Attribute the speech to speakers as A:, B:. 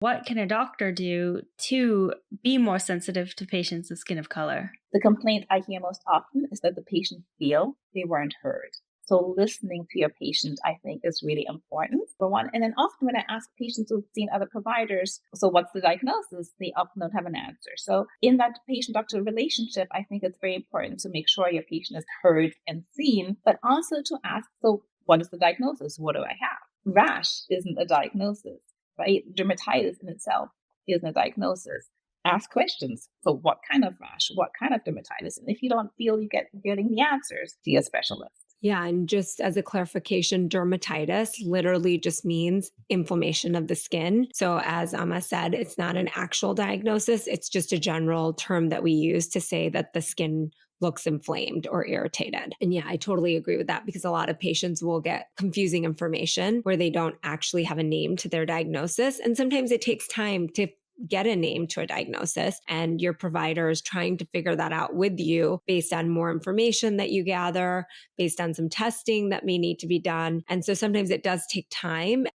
A: What can a doctor do to be more sensitive to patients with skin of color?
B: The complaint I hear most often is that the patient feel they weren't heard. So listening to your patient, I think, is really important for one. And then often when I ask patients who've seen other providers, so what's the diagnosis? They often don't have an answer. So in that patient-doctor relationship, I think it's very important to make sure your patient is heard and seen, but also to ask, so what is the diagnosis? What do I have? Rash isn't a diagnosis, right? Dermatitis in itself isn't a diagnosis. Ask questions. So what kind of rash? What kind of dermatitis? And if you don't feel getting the answers, see a specialist.
C: Yeah. And just as a clarification, dermatitis literally just means inflammation of the skin. So, as Amma said, it's not an actual diagnosis, it's just a general term that we use to say that the skin looks inflamed or irritated. And yeah, I totally agree with that because a lot of patients will get confusing information where they don't actually have a name to their diagnosis. And sometimes it takes time to get a name to a diagnosis, and your provider is trying to figure that out with you based on more information that you gather, based on some testing that may need to be done. And so sometimes it does take time.